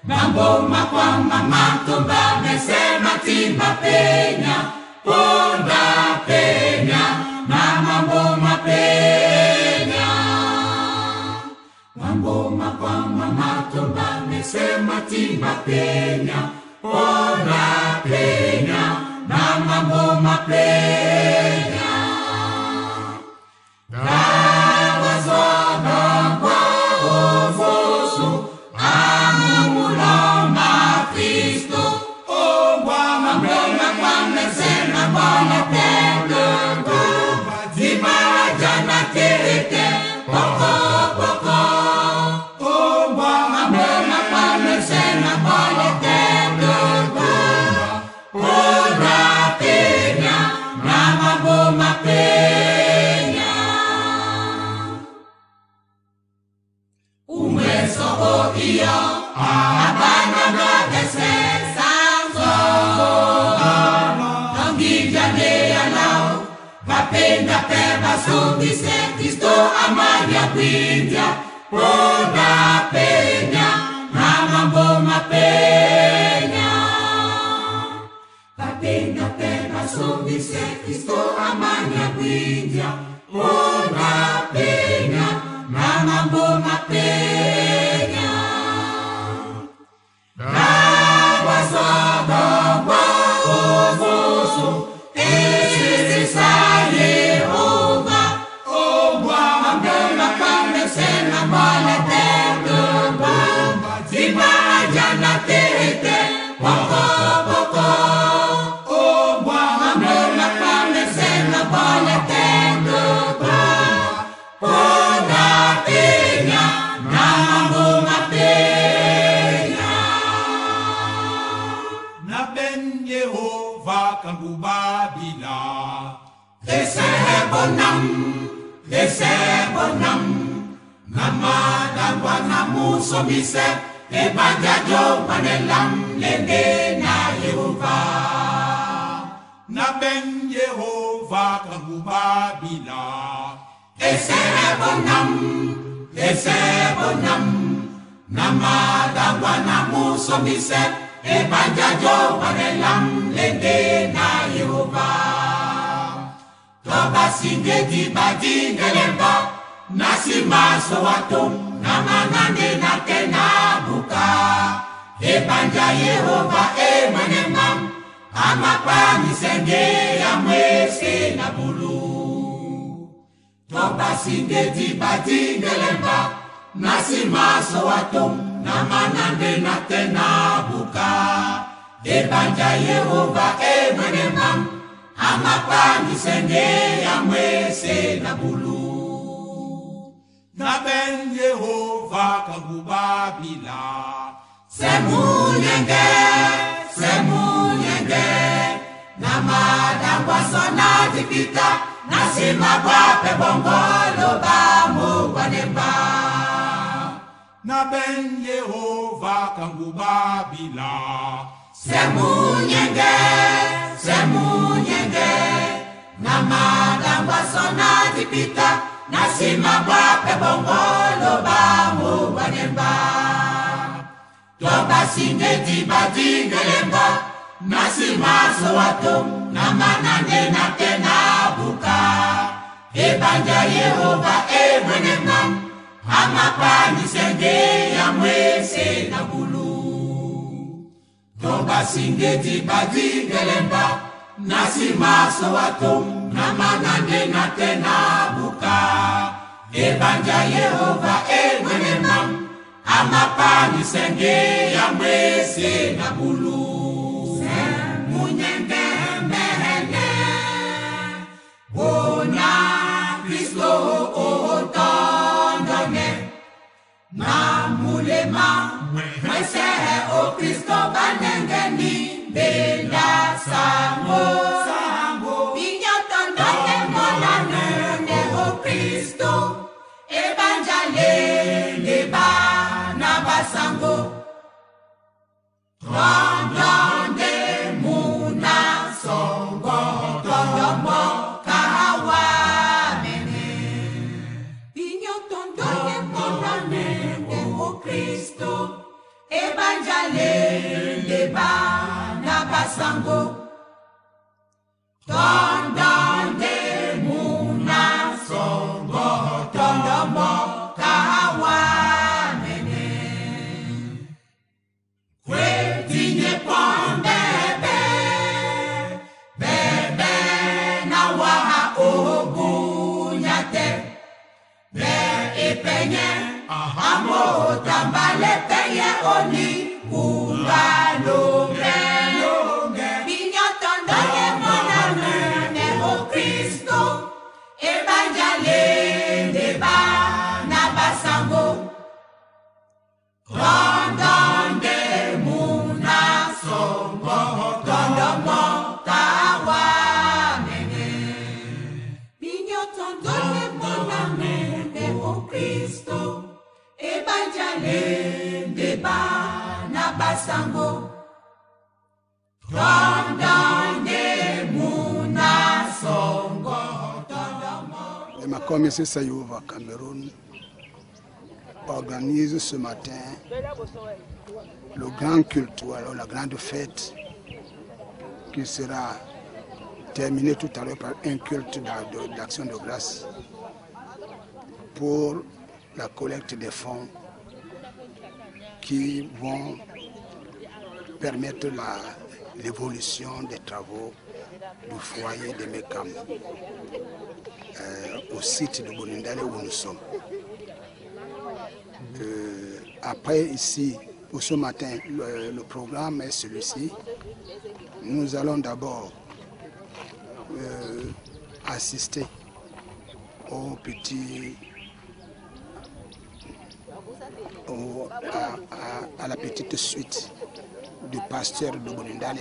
Mambo makwama matumba mesema timba penya ponda penya na mambo mapenya. Mambo makwama matumba mesema timba penya ponda penya na mambo mapenya. Penda perna subise Cristo amanya quindia ponda penya na mambo mapenya. Penda perna subise Cristo amanya quindia ponda penya na mambo mapenya. Nah Babila. Dese bonam, namadangwa namuso mise, ebanjajo manelam lende na Yehova. Na ben Yehova kangu Babila. Dese bonam, namadangwa namuso mise, ebanjajo manelam lende na Yehova. Toba singe di badingelemba, nasima sowatum, namanande na tena buka. Ebanja Yehova emanemam, amapa nisenge ya mwese na bulu. Toba singe di badingelemba, nasima sowatum, namanande na tena buka. Ebanja Yehova emanemam, amapa nisenge ya mwese na bulu. Na ben Yehova kangu Babila. Semunyenge, namadangwa sona dipita, nasima bape bongolo bamu wanemba. Na ben Yehova kangu Babila. Semunyenge, namadangwa sona dipita, nasima bape bongolo bamu wanemba. Toba singe di badingelemba, nasima sowatum, namanande na tena buka. Ebanja Yehova emanemam, amapa nisenge ya mwese na bulu. Toba singe di badingelemba, nasima sowatum, namanande na tena buka. Ebanja Yehova emanemam, amapa nisenge ya mwese na bulu. Semunyenge mehele, ona Kristo otondone, na mulema mwese o Kristo banengeni benda sango. Binyotondone molanene o Kristo, ebanjale leba basango. Rondonde muna songo, tondomo kawa mene. Inyo tondonde monane o Kristo, ebanjale leba na basango. Tondonde muna songo, tondomo kawa. Amo tambale peye oni ungalonge. Binyotondone monane o Kristo, ebanjale deba na basango. Rondonde muna songo, tondomo kawa mene. Binyotondone monane o Kristo, ebanjale deba na basango. Rondonde muna songo, tondomo. Le Macom Sayouva Cameroun organise ce matin le grand culte, ou alors la grande fête, qui sera terminée tout à l'heure par un culte d'action de grâce pour la collecte des fonds qui vont permettre l'évolution des travaux du foyer de Mekam au site de Bonindale où nous sommes. Après ici, pour ce matin, le programme est celui-ci. Nous allons d'abord assister au petit, à la petite suite du pasteur de Bonindale.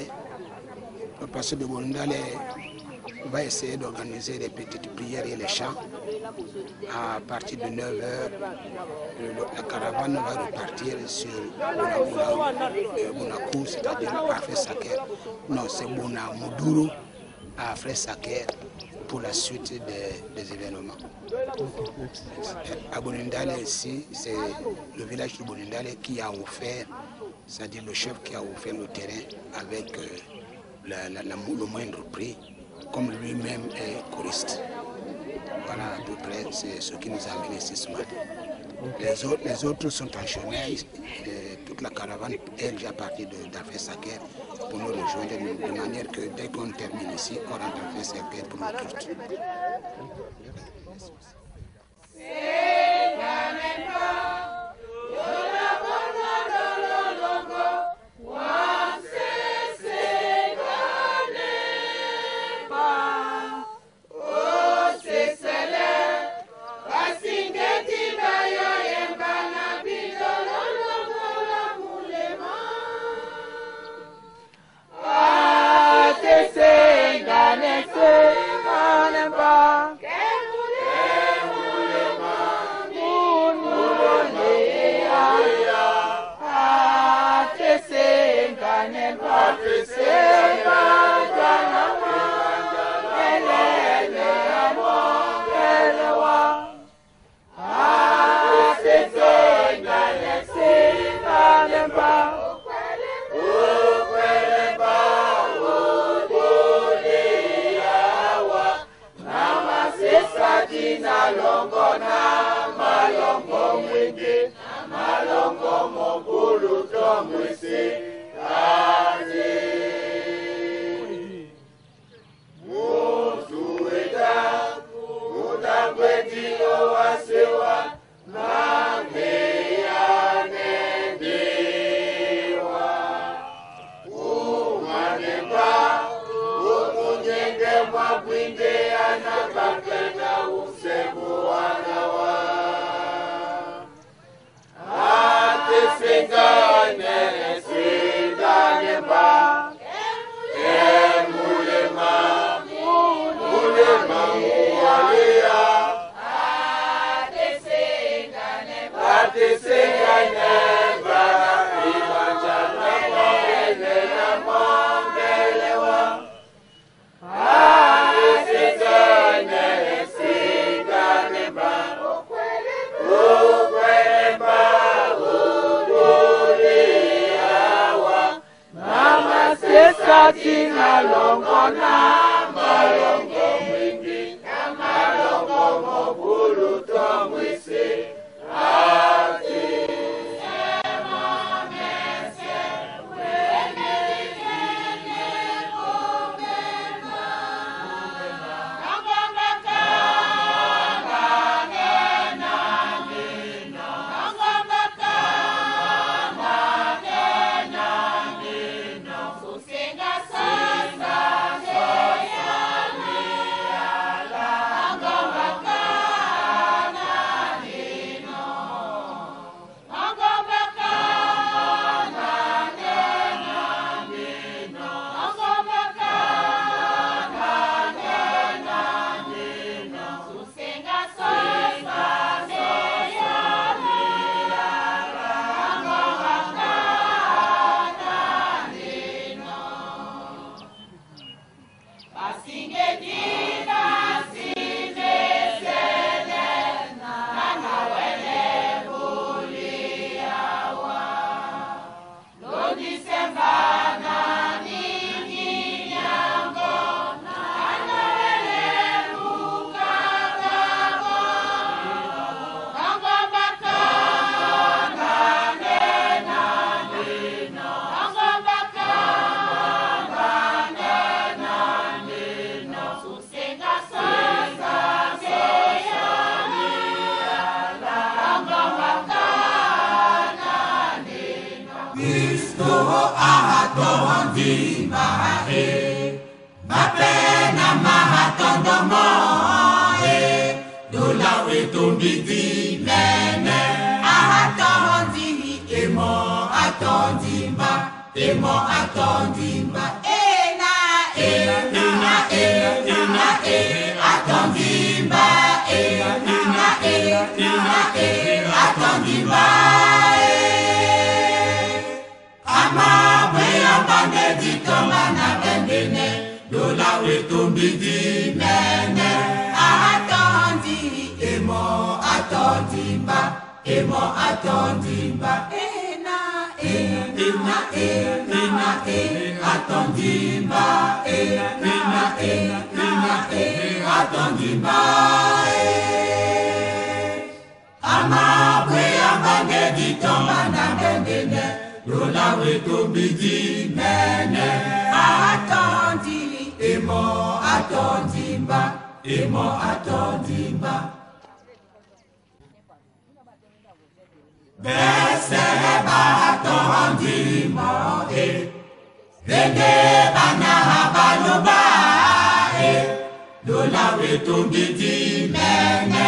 Le pasteur de Bonindale On va essayer d'organiser les petites prières et les chants. À partir de 9h, la caravane va repartir sur Bonakou, c'est-à-dire à Frère-Saker. Non, c'est Bonamoudourou à Frère-Saker pour la suite des événements. À Bonindale ici, c'est le village de Bonindale qui a offert, c'est-à-dire le chef qui a offert le terrain avec le moindre prix, comme lui-même est choriste. Voilà à peu près c'est ce qui nous a amené ici ce matin. Les autres sont en chemin. Toute la caravane est déjà partie d'Afré-Saker pour nous rejoindre de manière que dès qu'on termine ici, on rentre à Afré-Saker pour nous tous. Emo atondimba, ena, ena, ena, ena. dimba amabwe ambane ditoma na bendene dola wetombidi mene atondi emo atondimba ena atondimba atondimba amabwe ambane ditoma na bendene dola wetombidi mene atondi emo atondimba Beseba atondimba Vende bana habaloba dola wetombidi mene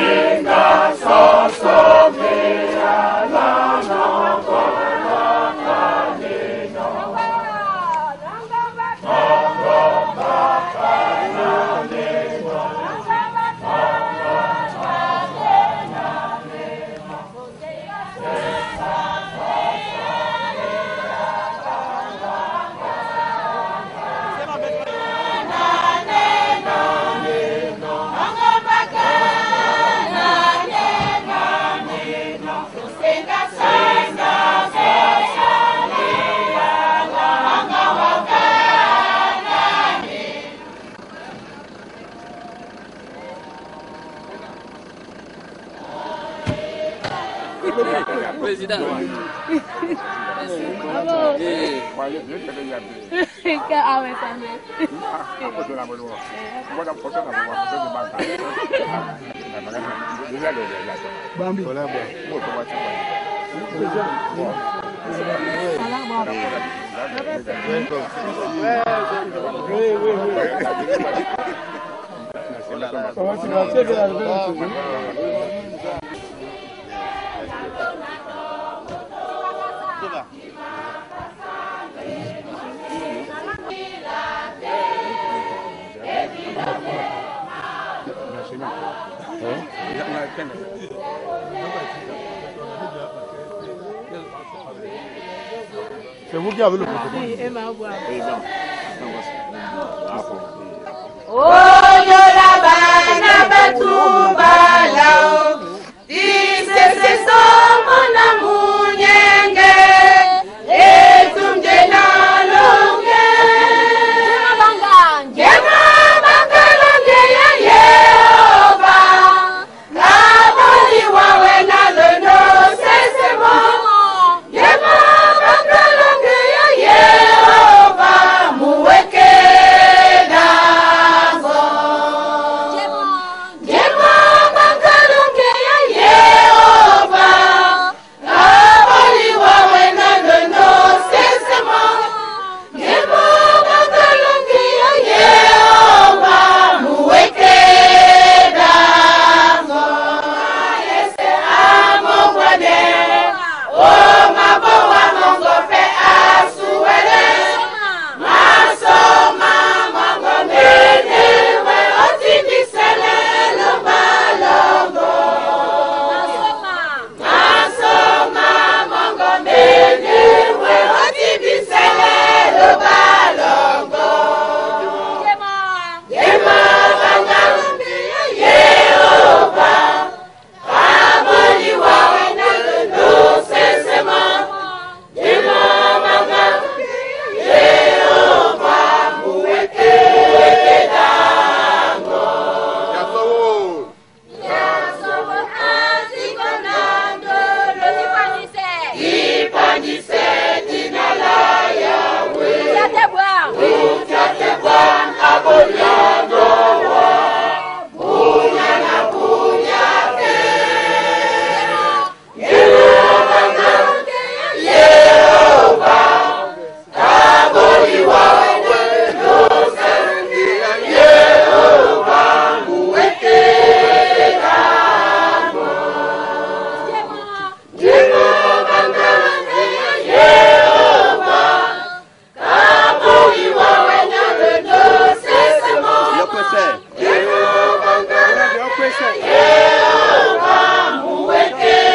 Singa so so me la la la. Président. C'est vous qui avez le protocole. Oui, Emma Bois. Oh, yo la bana batuba lao. Ise se somo na munyenge. Etumje na longe. Jema banga longe ya Yehova. Kaboli wawe na lono sesemo. Jema banga longe ya Yehova. Muweke dago. Jema banga longe ya Yehova. Kaboli wawe na lono sesemo. Jema banga longe ya Yehova. Muweke dago. Yese amo kwade. O mabo wa mongo pe asuwele. Masoma mongo mene we otibisele lo balongo. Masoma mongo mene we otibisele lo balongo. Yema banga lumbi ya Yehova. Kaboli wawe na lono sesema. Yema banga lumbi ya Yehova. Muweke dango. Yasowo asiko nandoro. Ipandise jina la Yahweh. Utatebwa aboliando wa. Bunya na bunyake. Yehova nande Yehova. Kaboli wawe nosendi ya Yehova. Muweke dango. Yehova nande Yehova. Kaboli wawe na lono sesemo. Yehova nande Yehova. Muweke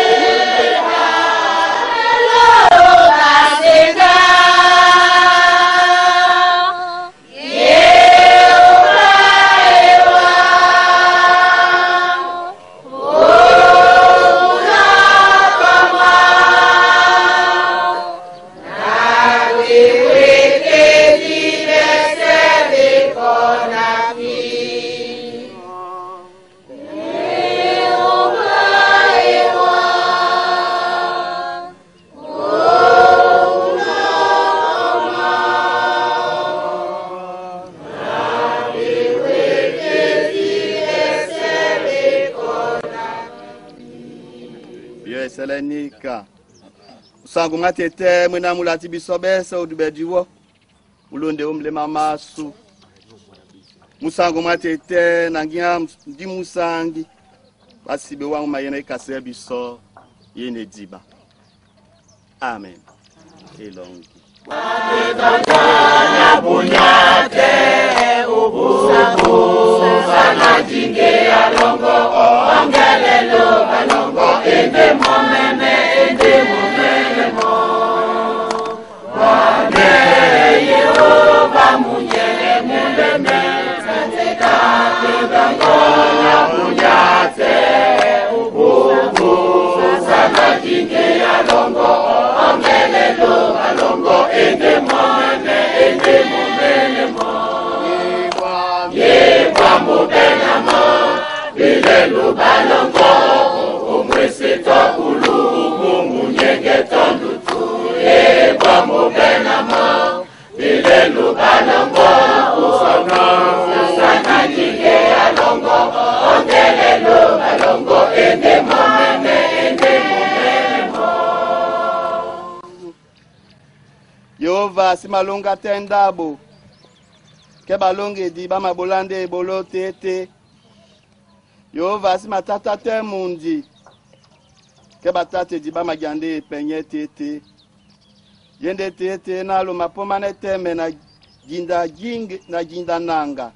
Selenika usangu matete mwena mulati bisobese udubediwo ulonde umle mamasu musangu matete nangia ndi musangi basibe wangu mayena ikase biso yene diba amen elongi na bunyate ubusangu sana jinge ya longo ongelelo balongo ende momeme mo wane Yehova munyele mundeme tateka kidango na bunyate ubusangu sana jinge balongo umwisi tokulu mungu nyenge tondutu ebwa mubenamo bilelu balongo usana jige alongo ongelelo balongo ende momene Yehova si malonga tendabo ke balonge di ba mabolande ebolo tete. Yehova si matata te mundi ke batate di ba magyande penye tete. Yende tete na lo mapomane teme na jinda nanga.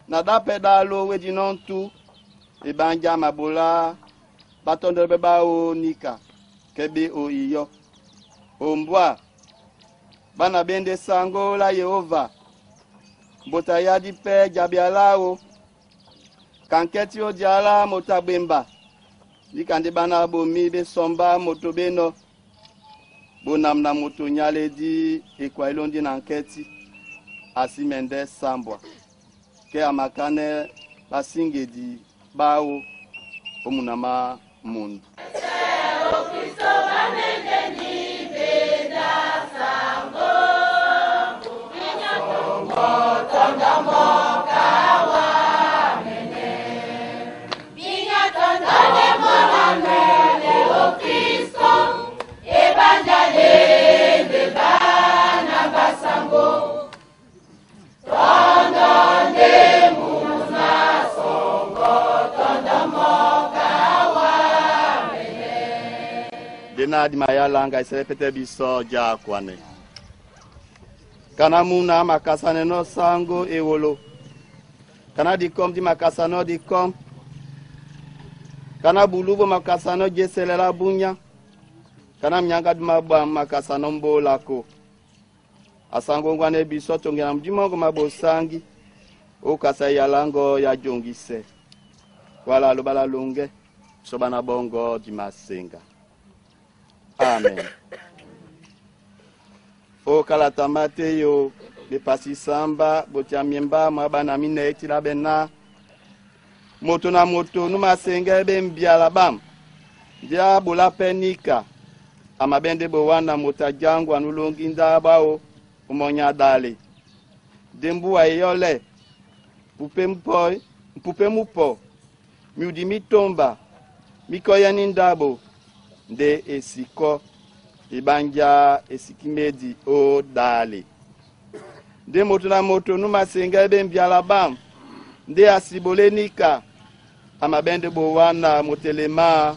Na dape dalo we dinontu e banja mabola batondo beba o nika kebe o iyo. Ombwa bana bende sango la Yehova mbota ya di pe jabialao kanketi o diala motabemba likande bana bomi be somba motobeno bonam na moto nyale di ekwa ilondi na nketi asimende sambwa ke amakane basinge di bao omunama mundu Denadi mayalanga iserepete biso ja kwane. Kana muna makasane no sango ewolo. Kana dikom di makasano dikom. Kana bulubo makasano jeselela bunya. Kana mnyanga di mabwa makasano mbolako. Asango ngwane biso tongena mjimongo mabosangi. Okasa yalango ya jongise. Wala lubala lunge. Sobana bongo di masenga. Amen. O kalata Mateyo be pasi samba botia miemba mabana mine etila bena moto na moto numa senga be mbiala bam dia bola penika amabende bo wana motajangwa nulongi ndabao umonya dale dembu ayole pupe mupo miudi mitomba mikoyani ndabo de esiko ibanja esikimedi o dale de moto na moto numa senga be mbiala bam de asibolenika amabende bo wana motelema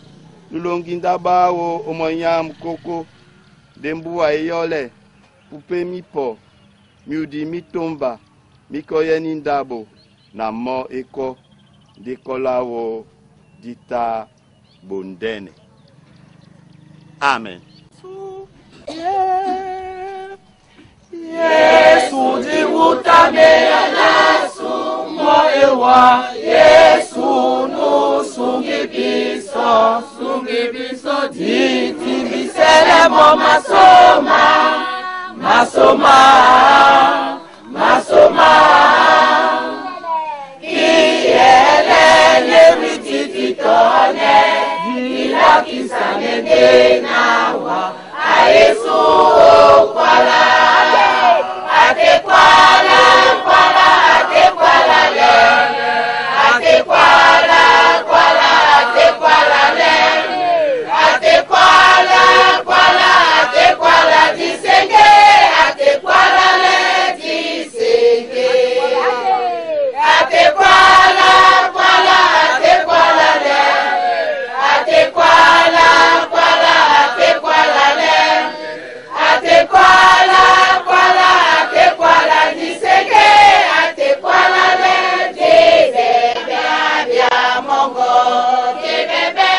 nulongi ndabao umonya mkoko dembu ayole pupe mipo miudi mitomba mikoyeni ndabo na mo eko dikolawo dita bondene. Amen. Yesu diwutame alasu mo ewa Yesu no sungi biso diti bisele mo masoma Kielele mititi tone Dila kisane denawa Ayesu kwala Ate kwala le Ate kwala le Ate kwala disenge Ate kwala le disenge Ate kwala le Ate kwala le Ate kwala disenge Ate kwala le disenge bia mongo kebebe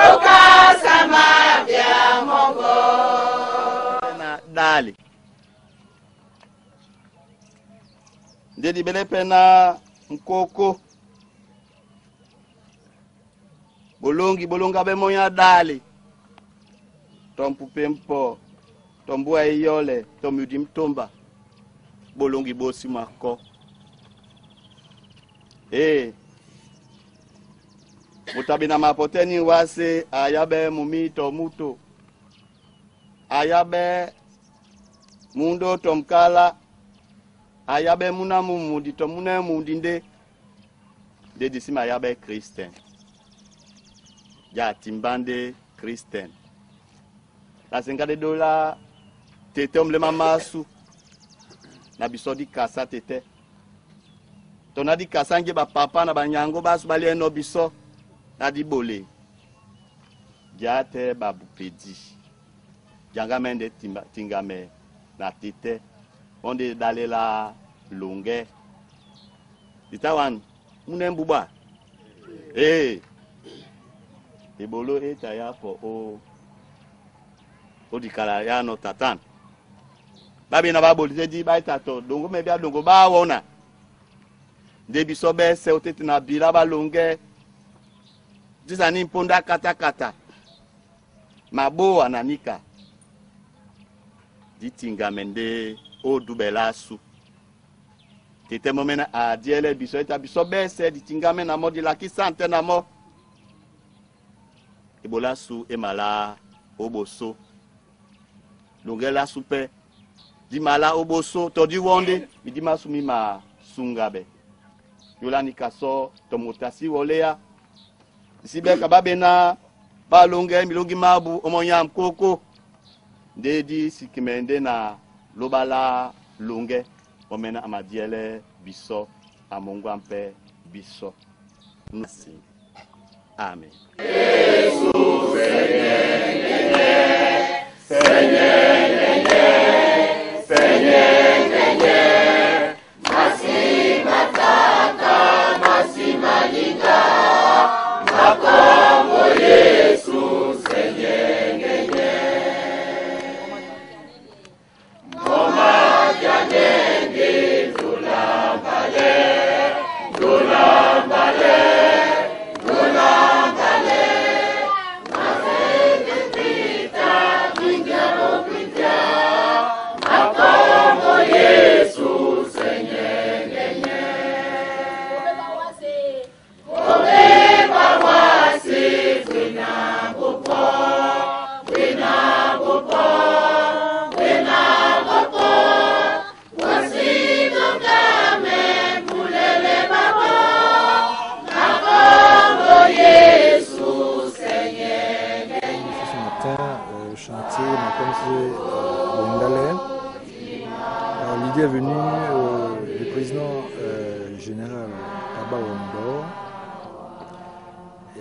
okasama bia mongo Na dali ndedi bele pena nkoko bolonga be moya dali tompupe mpo tombua iyole tomudi mtomba bolongi bosi mako mutabina mapoteni wase ayabe mumito muto ayabe mundo tomkala ayabe muna mumudi tomuna mundinde de disima ayabe Christian ya timbande Christian la sengade dola tete omle mamasu na bisodi kasa tete tona di kasa nge ba papa na banyango basu bali eno biso na di bole jate babu pedi janga mende tingame na tete onde dalela longe itawan munembuba ebolo eta ya po o dikala ya no tatan babi na baboli di ba itato dongo me bia dongo ba wona de biso be se otete na bila ba longe disani mponda kata mabo ananika ditinga mende o dubela su tete momena a diele biso eta biso be se ditinga mena modi la kisante na mo ebola su emala oboso longela supe di mala oboso to di wonde mi di masumi ma sungabe yola ni kaso to motasi wolea sibe kababe na ba longe mi longi mabu omonya mkoko dedi sikimende na lobala longe omena amadiele biso amongwa mpe biso nasi amen. Jesus L'idée est venue du président général Baba Wondo.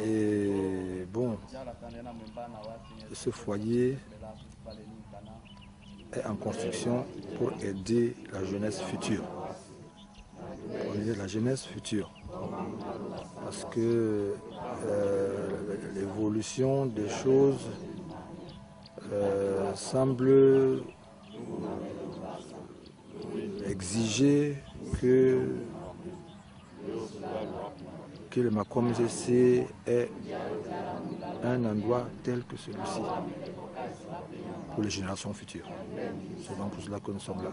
Et bon, ce foyer est en construction pour aider la jeunesse future. Pour aider la jeunesse future. Parce que l'évolution des choses semble exiger que le Makom CC ait un endroit tel que celui-ci pour les générations futures. C'est donc pour cela que nous sommes là.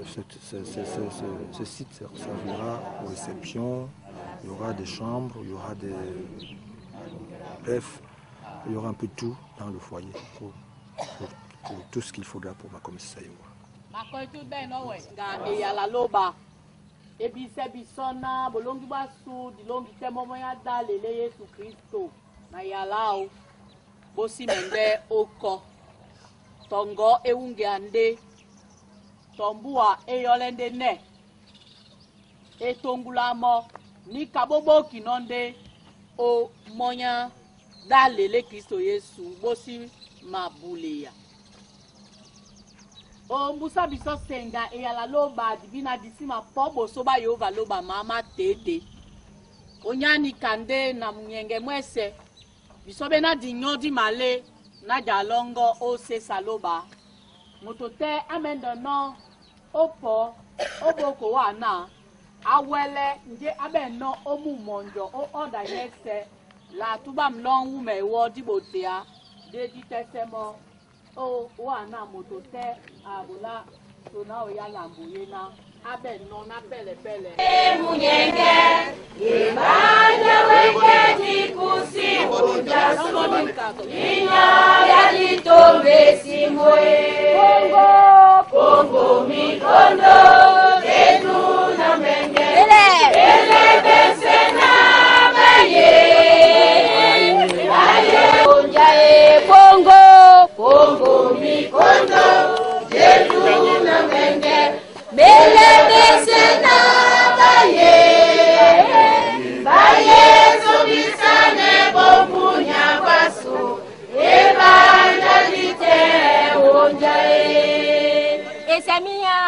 Ce site servira aux réceptions, il y aura des chambres, il y aura des... Bref, il y aura un peu de tout dans le foyer pour tout ce qu'il faudra pour Makom CC. Makoitu beno we ga eyala loba ebise bisona bolongi basu dilongi temomo ya dalele Yesu Kristo na yalao bosi mende oko tongo eunge ande tombua eyolende ne etongulamo ni kabobo kinonde o monya dalele Kristo Yesu bosi mabuleya o mbusa biso senga eyala loba divina disima pobo soba Yehova loba mama tete onyani kande na munyenge mwese biso bena dinyo di male na jalongo o se saloba motote amendo no opo oboko wana awele nje abeno omu monjo o onda yese la tuba mlongu mewo dibotea de ditesemo o wana motote abula sona o ya lambuye na abe non apele pele Munyenge imanya weke dikusi inya ya litombe simwe Kongo mikondo ketu na menge ele besena baye onjae Kongo mikondo ketu na menge Mele besena baye sobisane bombunya basu ebanya lite onjae esemia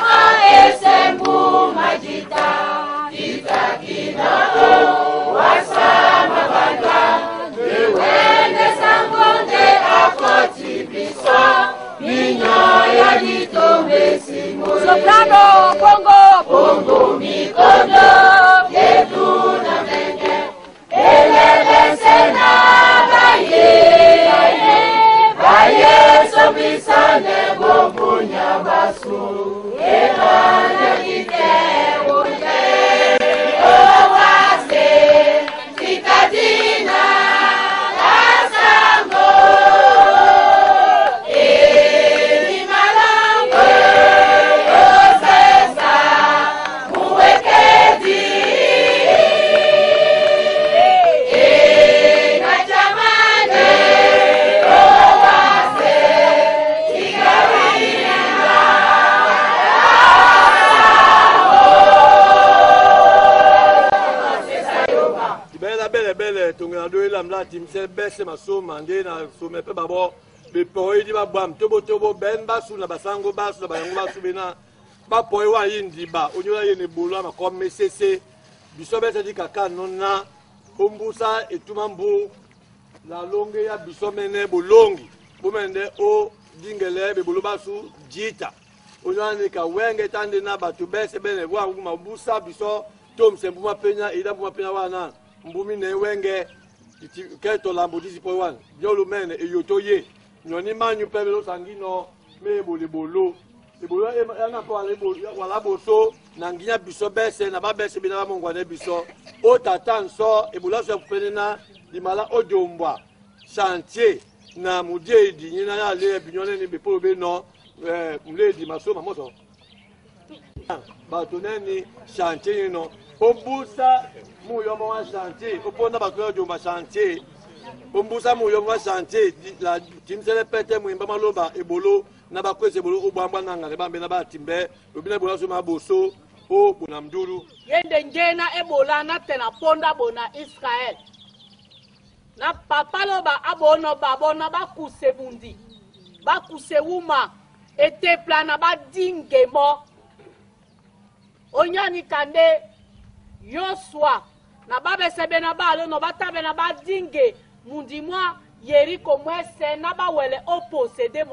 o esembu majita itakina wasama banda wende sangonde akoti bisa Minha ya litombe simo soprano Kongo mikondo ketu na menge elebesena baye sobisane bombunya basu ebanya lite onje owase tikadina asango timse bese masoma nde na some pe babo be poi di babam tobo ben basu na basango basu na bayango basu bena ba poi wa yindi ba onyola yene bolo ama ko mesese biso bese di kaka nonna ombusa etumambu la longe ya biso mene bolongi bomende o dingele be bolo basu jita onyola ne ka wenge tande na batu bese bene wa nguma busa biso tomse mbuma penya ida mbuma penya wana mbumi ne wenge keto la mbodisi po wan biolo mene e yoto ye nyoni manyu pebelo sangino me bolibolo ebolo yana po wala boso na nginya biso bese na ba bese bina ba mongwane biso o tatan so ebolo so penena limala ojombwa chantier na mudie di nyina ya le binyone ni bepo be no mledi masoma moto ba toneni chantier no ombusa muyomo wa chantier oponda bakoyo jomba chantier ombusa muyomo wa chantier la timsele pete mwimba maloba ebolo na bakwese ebolo obamba nanga le bambe na batimbe obina ebola so maboso o bona mduru yende ngena ebola na tena ponda bona Israel na papa loba abono babona bakuse bundi bakuse wuma ete plana badingemo onyani kande Yosua na babe sebe na balo no batabe na badinge mundi mwa Yeriko mwese na bawele o posede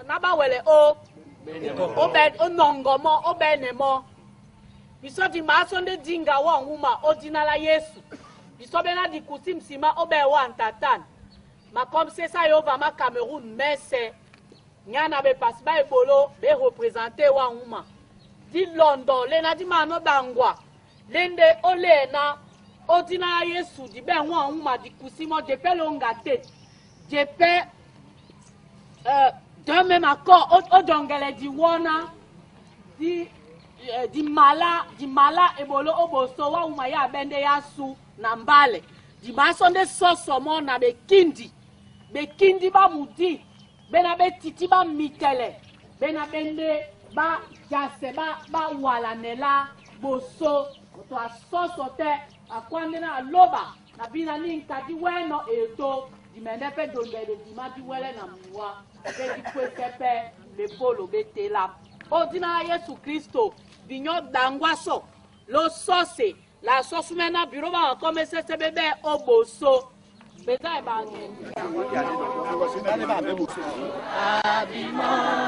na bawele o oben onongomo obenemo biso di masonde dinga wa nguma odinala Yesu biso bena di kusimsima obe wa ntatan ma comme c'est ça yova ma Cameroun messe nyana be pasba ebolo be représenter wa nguma di London le na di mano bangwa lende olena odina Yesu di ben wa uma di kusimo de pelonga te de pe de même accord odongele di wona di mala ebolo oboso wa uma ya bende ya su na mbale di basonde sosomo na bekindi ba mudi bena betiti ba mitele bena bende ba jase ba wala nela boso to asoso te akwande na loba na bina ni nkadi weno eto di menepe dondele di madi wele na mwa be di kwesepe le bolo betela odina Yesu Kristo binyo dangwaso lo sose la sosumena biro ba comme sese bebe oboso beza e ba abima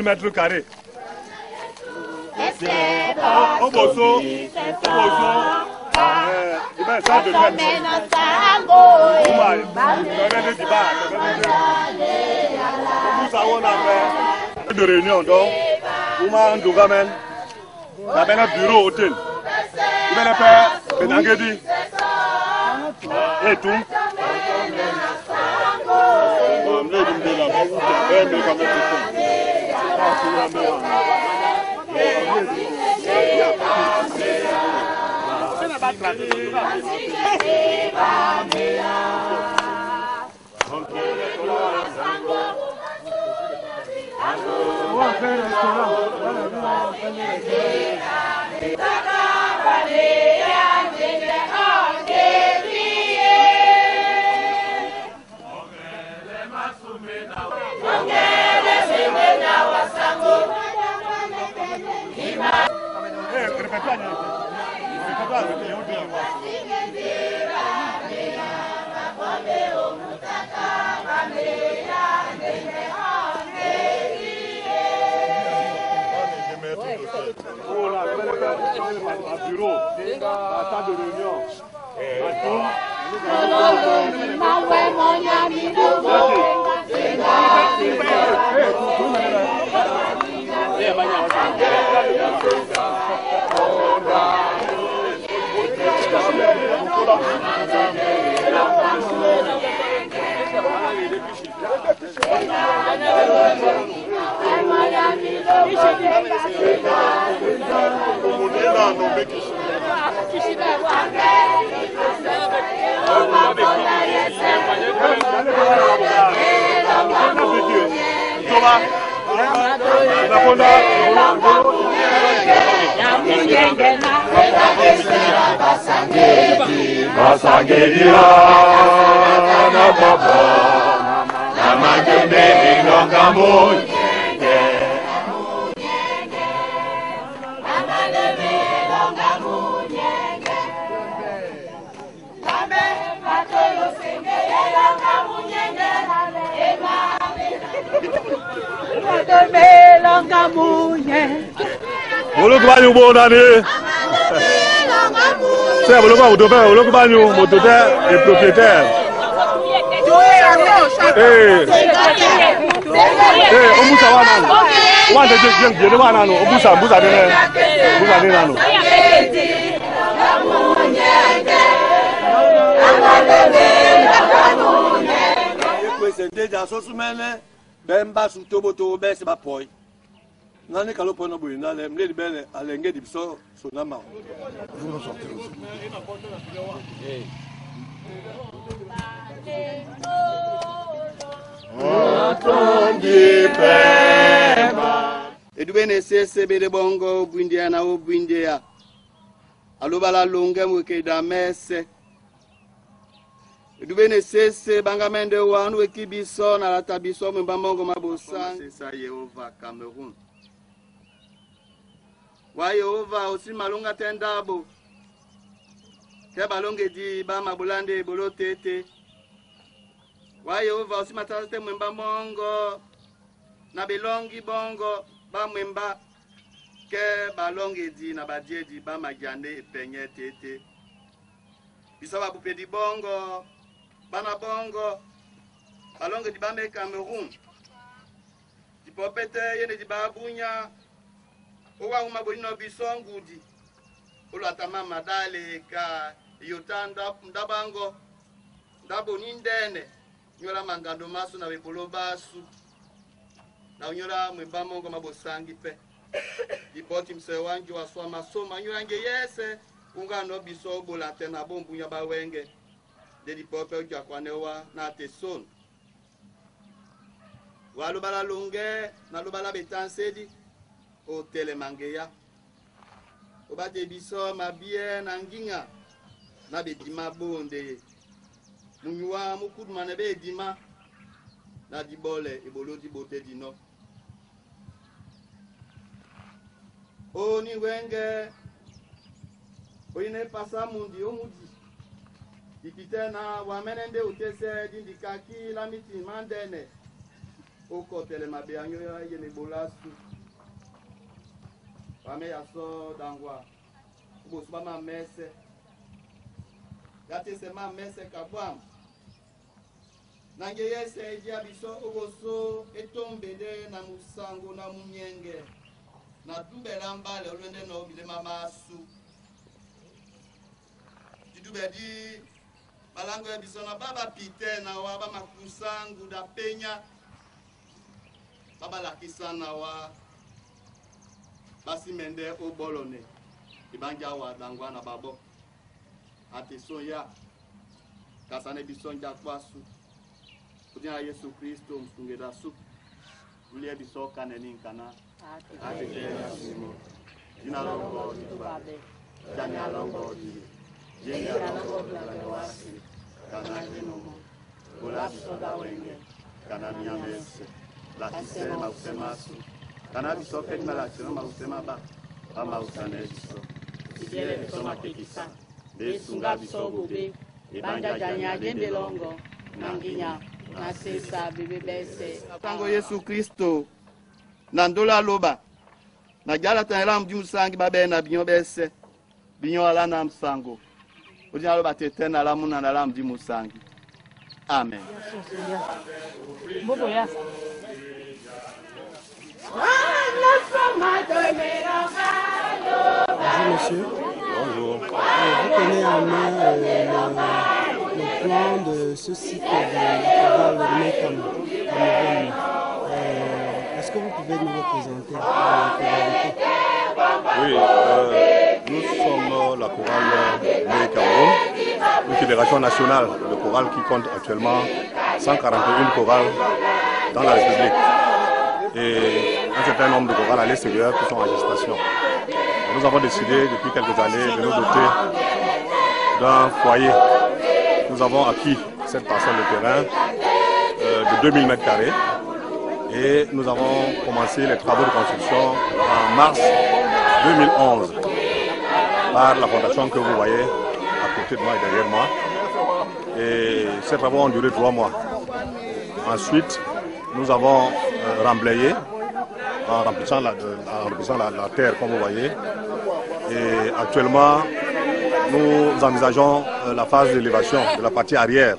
mètres carrés. Au Bosso, de réunion donc, un bureau hôtel. Il va faire Benangedi et tout. Nani kalopo na boy na le mledi bene alenge di biso sonama. Vous nous sortez aussi. Edubene sese bede bongo bundia na ubundia. Alubala lunge mweke da mese. Edubene sese bangamende wanu ekibiso na latabiso mbambongo mabosang. Sesa Yehova Cameroun. Wa Yehova osi malunga tendabo. Ke balonge di ba mabulande bolo tete. Wa Yehova osi matate mwemba mongo. Na belongi bongo ba mwemba. Ke balonge di na badie di ba magyande penye tete. Bisa ba bupe di bongo. Bana bongo. Balonge di ba me Cameroun. Di popete yene di ba bunya. Owa uma bonino bisongudi. ulatama madale ka yotanda ndabango ndabo nindene nyola mangando masu na bebolo basu na nyola mwebamongo mabosangi pe dipoti mse wangi waswa masoma nyola nge yese ungano biso bola tena bombu nya bawenge de dipope uja kwanewa na teson walu bala lunge na lubala betansedi o telemangeya obate biso mabie na nginga na bedima bonde munywa mukuduma na bedima na dibole ebolodi bote dino oni wenge oyine pasa mundi omudi dipitena wamenende utese dindikaki lamiti mandene oko telemabe anyo yene bolasu wame yaso dangwa bosuba ma mese gati se ma mese kabwam nange yese eja biso oboso etombede na musango na munyenge na dubela mbale olwende no bile mamasu didubedi balango ya biso na baba pite na wa ba makusangu da penya baba lakisana wa basi mende o bolone ibanja wa dangwa na babo ateso ya kasane bisonja kwasu kudina Yesu Kristo mfungeda su ulie bisoka neninkana ate ya simo jina longo babe jana longo jina longo la wasi kana kinomo bola soda wenge kana nyamese la kisema usemasu kana bisoka ni la kisema usema ba ama usaneso sijele bisoma kekisa desunga bisogobe ibanja janya gende longo nanginya na sesa bebebese tango Yesu Kristo na ndola loba na jala tanela mdi musangi babe na binyo bese binyo ala na msango ujina loba tetena la muna na la mdi musangi amen. Bonjour monsieur. Bonjour. Vous tenez en main le plan de ce site de Chorale Mekam Cameroun. Est-ce que vous pouvez nous représenter Oui, nous sommes la chorale Mekam Cameroun, une fédération nationale de chorale qui compte actuellement 141 chorales dans la République et un certain nombre de chorales à l'extérieur qui sont en gestation. Nous avons décidé depuis quelques années de nous doter d'un foyer. Nous avons acquis cette parcelle de terrain de 2000 m² et nous avons commencé les travaux de construction en mars 2011 par la fondation que vous voyez à côté de moi et derrière moi. Et ces travaux ont duré 3 mois. Ensuite, nous avons remblayé en remplissant la terre comme vous voyez. Et actuellement, nous envisageons la phase d'élévation de la partie arrière.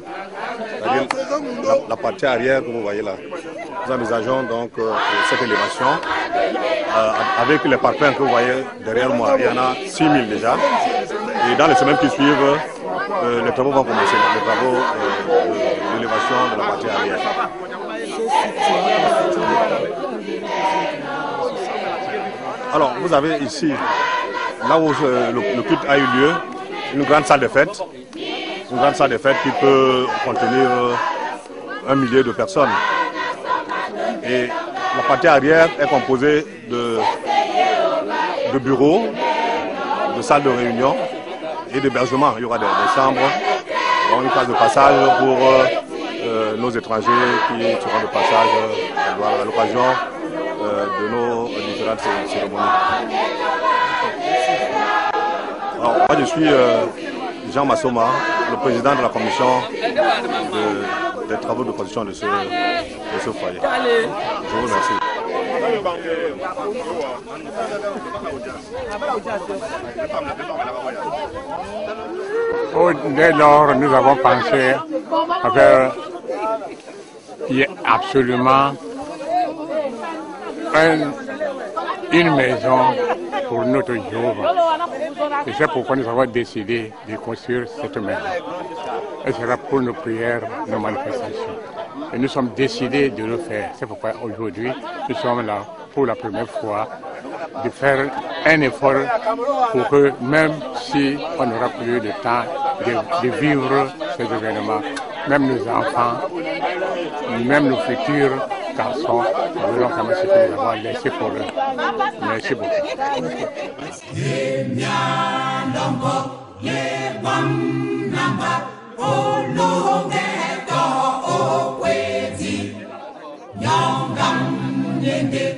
La partie arrière que vous voyez là. Nous envisageons donc cette élévation avec les parpaings que vous voyez derrière moi. Il y en a 6000 déjà. Et dans les semaines qui suivent, les travaux vont commencer. Les travaux d'élévation de la partie arrière. Alors, vous avez ici, là où le culte a eu lieu, une grande salle de fête. Une grande salle de fête qui peut contenir 1 millier de personnes. Et la partie arrière est composée de bureaux, de salles de réunion et d'hébergement. Il y aura des chambres, une place de passage pour nos étrangers qui seront de passage à l'occasion de nos différentes cérémonies. Alors, moi je suis Jean Massoma, le président de la commission des travaux de construction de ce foyer. Je vous remercie. Dès lors, nous avons pensé à faire absolument une maison pour notre Jéhovah. Et c'est pourquoi nous avons décidé de construire cette maison. Elle sera pour nos prières, nos manifestations. Et nous sommes décidés de le faire. C'est pourquoi aujourd'hui, nous sommes là pour la première fois de faire un effort pour que même si on n'aura plus de temps de vivre ces événements, même nos enfants, même nos futurs garçons, nous verrons quand même ce que nous avons laissé pour eux. Merci beaucoup. Nyongam nyende